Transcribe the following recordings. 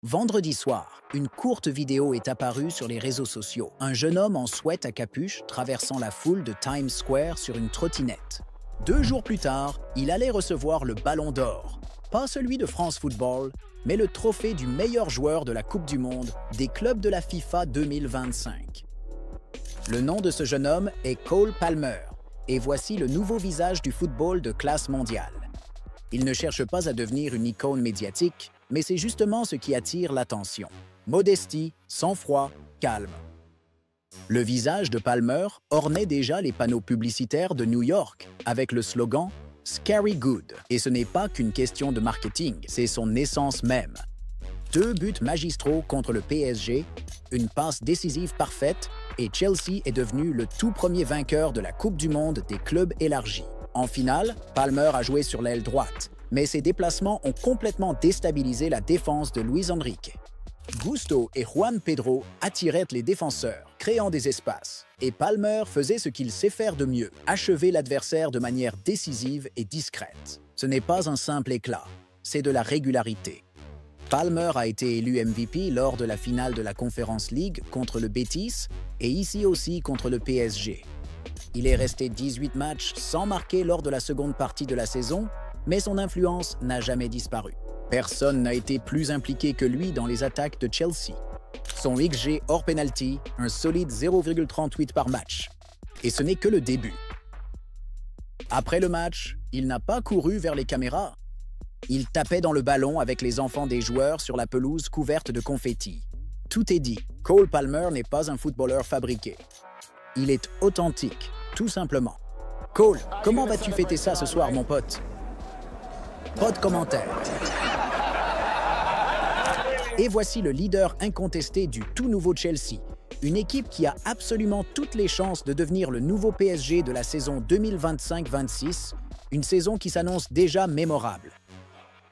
Vendredi soir, une courte vidéo est apparue sur les réseaux sociaux. Un jeune homme en sweat à capuche traversant la foule de Times Square sur une trottinette. 2 jours plus tard, il allait recevoir le Ballon d'Or. Pas celui de France Football, mais le trophée du meilleur joueur de la Coupe du Monde des clubs de la FIFA 2025. Le nom de ce jeune homme est Cole Palmer, et voici le nouveau visage du football de classe mondiale. Il ne cherche pas à devenir une icône médiatique, mais c'est justement ce qui attire l'attention. Modestie, sang-froid, calme. Le visage de Palmer ornait déjà les panneaux publicitaires de New York avec le slogan « Scary Good ». Et ce n'est pas qu'une question de marketing, c'est son essence même. 2 buts magistraux contre le PSG, une passe décisive parfaite et Chelsea est devenu le tout premier vainqueur de la Coupe du Monde des clubs élargis. En finale, Palmer a joué sur l'aile droite, mais ses déplacements ont complètement déstabilisé la défense de Luis Enrique. Gusto et Juan Pedro attiraient les défenseurs, créant des espaces. Et Palmer faisait ce qu'il sait faire de mieux, achever l'adversaire de manière décisive et discrète. Ce n'est pas un simple éclat, c'est de la régularité. Palmer a été élu MVP lors de la finale de la Conference League contre le Betis et ici aussi contre le PSG. Il est resté 18 matchs sans marquer lors de la seconde partie de la saison, mais son influence n'a jamais disparu. Personne n'a été plus impliqué que lui dans les attaques de Chelsea. Son XG hors penalty, un solide 0,38 par match. Et ce n'est que le début. Après le match, il n'a pas couru vers les caméras. Il tapait dans le ballon avec les enfants des joueurs sur la pelouse couverte de confettis. Tout est dit, Cole Palmer n'est pas un footballeur fabriqué. Il est authentique, tout simplement. Cole, comment vas-tu fêter ça ce soir, mon pote? Pas de commentaires. Et voici le leader incontesté du tout nouveau Chelsea, une équipe qui a absolument toutes les chances de devenir le nouveau PSG de la saison 2025-26, une saison qui s'annonce déjà mémorable.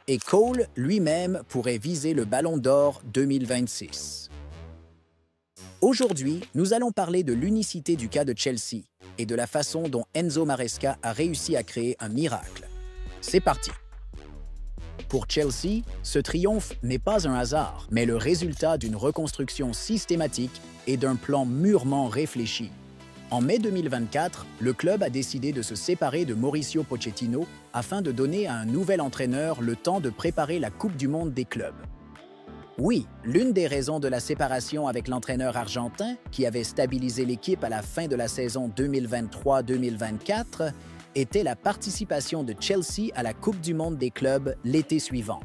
Et Cole lui-même pourrait viser le Ballon d'Or 2026. Aujourd'hui, nous allons parler de l'unicité du cas de Chelsea et de la façon dont Enzo Maresca a réussi à créer un miracle. C'est parti! Pour Chelsea, ce triomphe n'est pas un hasard, mais le résultat d'une reconstruction systématique et d'un plan mûrement réfléchi. En mai 2024, le club a décidé de se séparer de Mauricio Pochettino afin de donner à un nouvel entraîneur le temps de préparer la Coupe du Monde des clubs. Oui, l'une des raisons de la séparation avec l'entraîneur argentin, qui avait stabilisé l'équipe à la fin de la saison 2023-2024, était la participation de Chelsea à la Coupe du Monde des clubs l'été suivant.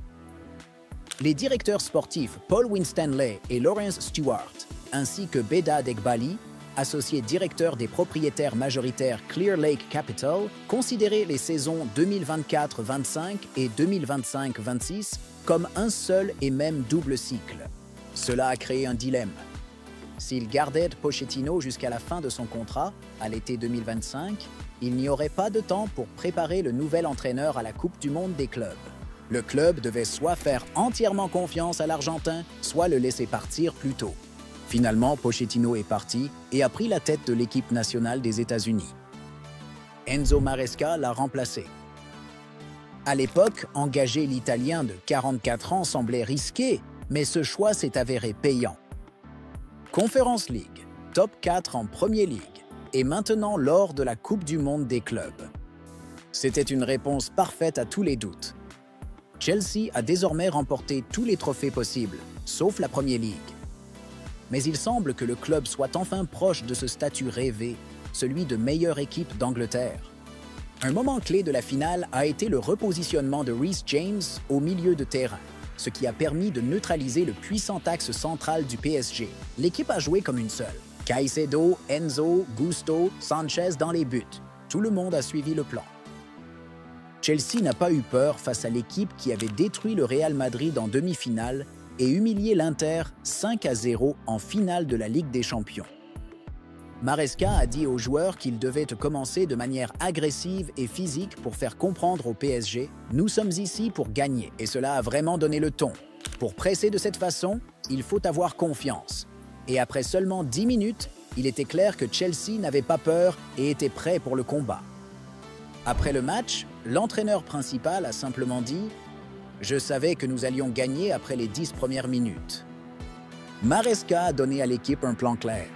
Les directeurs sportifs Paul Winstanley et Lawrence Stewart, ainsi que Beda Degbali, associé directeur des propriétaires majoritaires Clear Lake Capital, considéraient les saisons 2024-25 et 2025-26 comme un seul et même double cycle. Cela a créé un dilemme. S'il gardait Pochettino jusqu'à la fin de son contrat, à l'été 2025, il n'y aurait pas de temps pour préparer le nouvel entraîneur à la Coupe du Monde des clubs. Le club devait soit faire entièrement confiance à l'Argentin, soit le laisser partir plus tôt. Finalement, Pochettino est parti et a pris la tête de l'équipe nationale des États-Unis. Enzo Maresca l'a remplacé. À l'époque, engager l'Italien de 44 ans semblait risqué, mais ce choix s'est avéré payant. Conference League, top 4 en Premier League, et maintenant lors de la Coupe du Monde des clubs. C'était une réponse parfaite à tous les doutes. Chelsea a désormais remporté tous les trophées possibles, sauf la Premier League. Mais il semble que le club soit enfin proche de ce statut rêvé, celui de meilleure équipe d'Angleterre. Un moment clé de la finale a été le repositionnement de Reece James au milieu de terrain, ce qui a permis de neutraliser le puissant axe central du PSG. L'équipe a joué comme une seule. Caicedo, Enzo, Gusto, Sanchez dans les buts. Tout le monde a suivi le plan. Chelsea n'a pas eu peur face à l'équipe qui avait détruit le Real Madrid en demi-finale et humilié l'Inter 5-0 en finale de la Ligue des Champions. Maresca a dit aux joueurs qu'ils devaient commencer de manière agressive et physique pour faire comprendre au PSG « Nous sommes ici pour gagner » et cela a vraiment donné le ton. Pour presser de cette façon, il faut avoir confiance. Et après seulement 10 minutes, il était clair que Chelsea n'avait pas peur et était prêt pour le combat. Après le match, l'entraîneur principal a simplement dit Je savais que nous allions gagner après les 10 premières minutes. Maresca a donné à l'équipe un plan clair.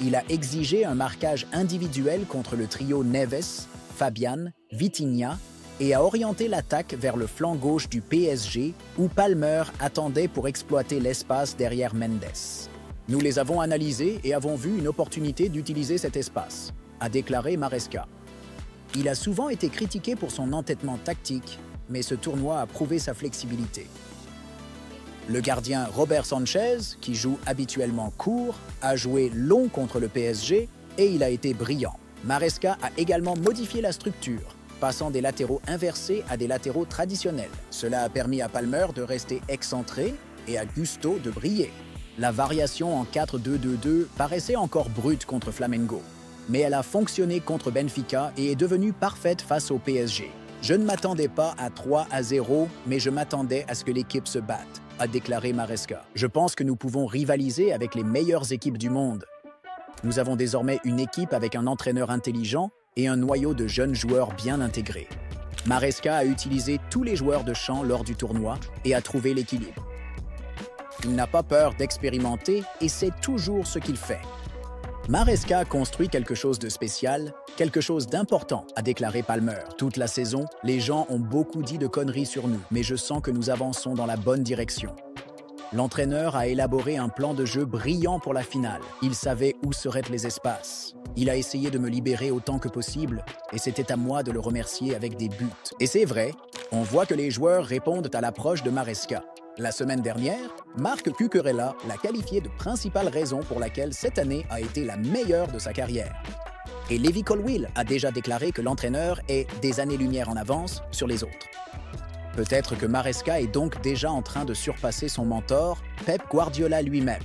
Il a exigé un marquage individuel contre le trio Neves, Fabian, Vitinha et a orienté l'attaque vers le flanc gauche du PSG où Palmer attendait pour exploiter l'espace derrière Mendes. Nous les avons analysés et avons vu une opportunité d'utiliser cet espace, a déclaré Maresca. Il a souvent été critiqué pour son entêtement tactique, mais ce tournoi a prouvé sa flexibilité. Le gardien Robert Sanchez, qui joue habituellement court, a joué long contre le PSG et il a été brillant. Maresca a également modifié la structure, passant des latéraux inversés à des latéraux traditionnels. Cela a permis à Palmer de rester excentré et à Gusto de briller. La variation en 4-2-2-2 paraissait encore brute contre Flamengo, mais elle a fonctionné contre Benfica et est devenue parfaite face au PSG. Je ne m'attendais pas à 3-0, mais je m'attendais à ce que l'équipe se batte, a déclaré Maresca. Je pense que nous pouvons rivaliser avec les meilleures équipes du monde. Nous avons désormais une équipe avec un entraîneur intelligent et un noyau de jeunes joueurs bien intégrés. Maresca a utilisé tous les joueurs de champ lors du tournoi et a trouvé l'équilibre. Il n'a pas peur d'expérimenter et sait toujours ce qu'il fait. Maresca a construit quelque chose de spécial, quelque chose d'important, a déclaré Palmer. Toute la saison, les gens ont beaucoup dit de conneries sur nous, mais je sens que nous avançons dans la bonne direction. L'entraîneur a élaboré un plan de jeu brillant pour la finale. Il savait où seraient les espaces. Il a essayé de me libérer autant que possible et c'était à moi de le remercier avec des buts. Et c'est vrai, on voit que les joueurs répondent à l'approche de Maresca. La semaine dernière, Marc Cucurella l'a qualifié de principale raison pour laquelle cette année a été la meilleure de sa carrière. Et Levi Colwill a déjà déclaré que l'entraîneur est des années-lumière en avance sur les autres. Peut-être que Maresca est donc déjà en train de surpasser son mentor, Pep Guardiola lui-même.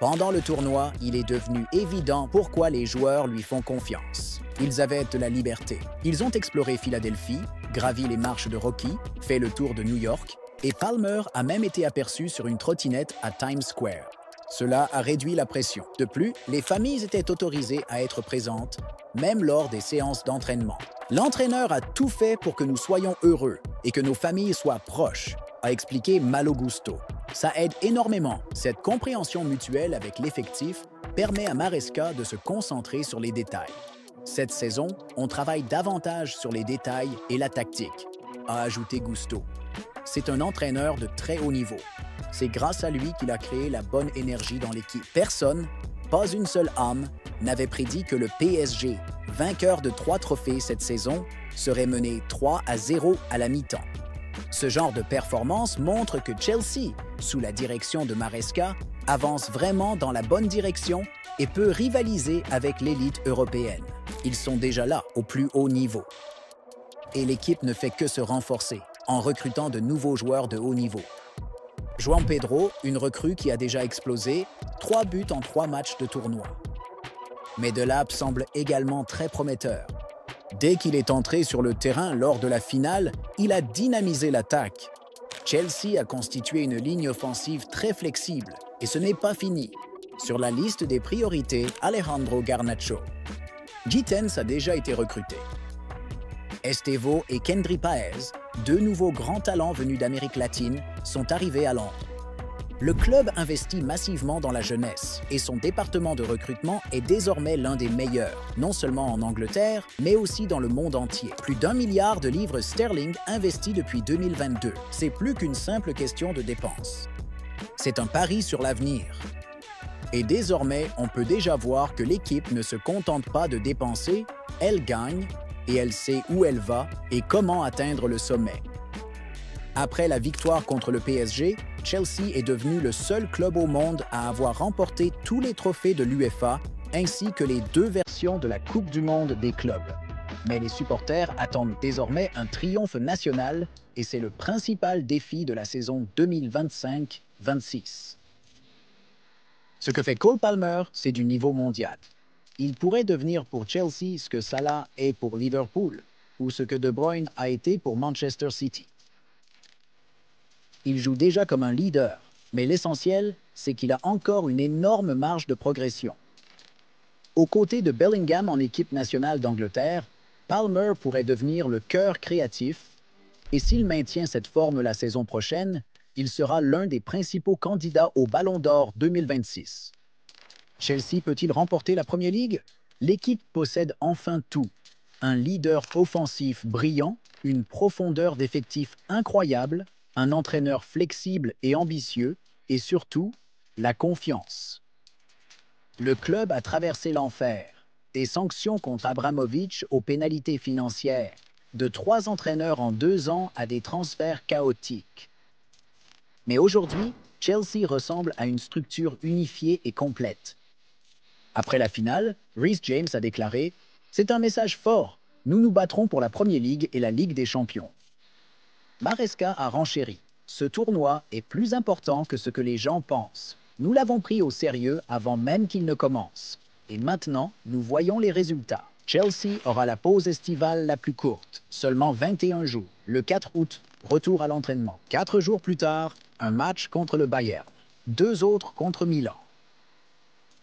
Pendant le tournoi, il est devenu évident pourquoi les joueurs lui font confiance. Ils avaient de la liberté. Ils ont exploré Philadelphie, gravi les marches de Rocky, fait le tour de New York, et Palmer a même été aperçu sur une trottinette à Times Square. Cela a réduit la pression. De plus, les familles étaient autorisées à être présentes, même lors des séances d'entraînement. L'entraîneur a tout fait pour que nous soyons heureux et que nos familles soient proches, a expliqué Malo Gusto. Ça aide énormément. Cette compréhension mutuelle avec l'effectif permet à Maresca de se concentrer sur les détails. Cette saison, on travaille davantage sur les détails et la tactique, a ajouté Gusto. C'est un entraîneur de très haut niveau. C'est grâce à lui qu'il a créé la bonne énergie dans l'équipe. Personne, pas une seule âme, n'avait prédit que le PSG, vainqueur de 3 trophées cette saison, serait mené 3-0 à la mi-temps. Ce genre de performance montre que Chelsea, sous la direction de Maresca, avance vraiment dans la bonne direction et peut rivaliser avec l'élite européenne. Ils sont déjà là, au plus haut niveau. Et l'équipe ne fait que se renforcer, en recrutant de nouveaux joueurs de haut niveau. João Pedro, une recrue qui a déjà explosé, 3 buts en 3 matchs de tournoi. Mais Delap semble également très prometteur. Dès qu'il est entré sur le terrain lors de la finale, il a dynamisé l'attaque. Chelsea a constitué une ligne offensive très flexible et ce n'est pas fini. Sur la liste des priorités, Alejandro Garnacho. Gittens a déjà été recruté. Estevo et Kendry Páez, 2 nouveaux grands talents venus d'Amérique latine, sont arrivés à Londres. Le club investit massivement dans la jeunesse et son département de recrutement est désormais l'un des meilleurs, non seulement en Angleterre, mais aussi dans le monde entier. Plus d'1 milliard de livres sterling investis depuis 2022. C'est plus qu'une simple question de dépenses. C'est un pari sur l'avenir. Et désormais, on peut déjà voir que l'équipe ne se contente pas de dépenser, elle gagne et elle sait où elle va et comment atteindre le sommet. Après la victoire contre le PSG, Chelsea est devenu le seul club au monde à avoir remporté tous les trophées de l'UEFA ainsi que les 2 versions de la Coupe du monde des clubs. Mais les supporters attendent désormais un triomphe national et c'est le principal défi de la saison 2025-26. Ce que fait Cole Palmer, c'est du niveau mondial. Il pourrait devenir pour Chelsea ce que Salah est pour Liverpool ou ce que De Bruyne a été pour Manchester City. Il joue déjà comme un leader, mais l'essentiel, c'est qu'il a encore une énorme marge de progression. Aux côtés de Bellingham en équipe nationale d'Angleterre, Palmer pourrait devenir le cœur créatif, Et s'il maintient cette forme la saison prochaine, il sera l'un des principaux candidats au Ballon d'Or 2026. Chelsea peut-il remporter la Premier League? L'équipe possède enfin tout. Un leader offensif brillant, une profondeur d'effectifs incroyable, un entraîneur flexible et ambitieux, et surtout, la confiance. Le club a traversé l'enfer. Des sanctions contre Abramovich aux pénalités financières, de 3 entraîneurs en 2 ans à des transferts chaotiques. Mais aujourd'hui, Chelsea ressemble à une structure unifiée et complète. Après la finale, Reece James a déclaré « C'est un message fort. Nous nous battrons pour la Premier League et la Ligue des Champions. » Maresca a renchéri. Ce tournoi est plus important que ce que les gens pensent. Nous l'avons pris au sérieux avant même qu'il ne commence. Et maintenant, nous voyons les résultats. Chelsea aura la pause estivale la plus courte, seulement 21 jours. Le 4 août, retour à l'entraînement. 4 jours plus tard, un match contre le Bayern. 2 autres contre Milan.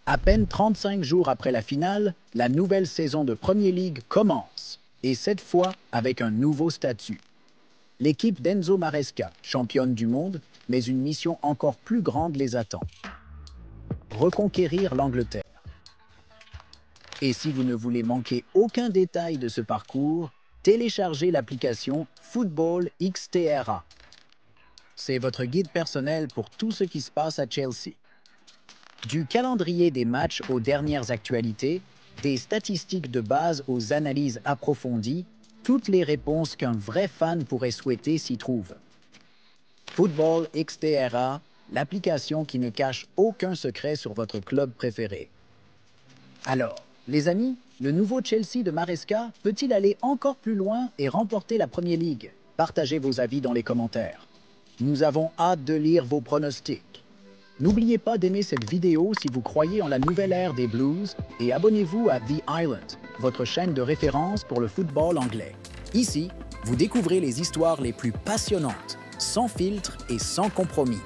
À peine 35 jours après la finale, la nouvelle saison de Premier League commence. Et cette fois, avec un nouveau statut. L'équipe d'Enzo Maresca, championne du monde, mais une mission encore plus grande les attend. Reconquérir l'Angleterre. Et si vous ne voulez manquer aucun détail de ce parcours, téléchargez l'application Football XTRA. C'est votre guide personnel pour tout ce qui se passe à Chelsea. Du calendrier des matchs aux dernières actualités, des statistiques de base aux analyses approfondies, toutes les réponses qu'un vrai fan pourrait souhaiter s'y trouvent. Football XTRA, l'application qui ne cache aucun secret sur votre club préféré. Alors, les amis, le nouveau Chelsea de Maresca peut-il aller encore plus loin et remporter la Premier League? Partagez vos avis dans les commentaires. Nous avons hâte de lire vos pronostics. N'oubliez pas d'aimer cette vidéo si vous croyez en la nouvelle ère des Blues et abonnez-vous à The Island, votre chaîne de référence pour le football anglais. Ici, vous découvrez les histoires les plus passionnantes, sans filtre et sans compromis.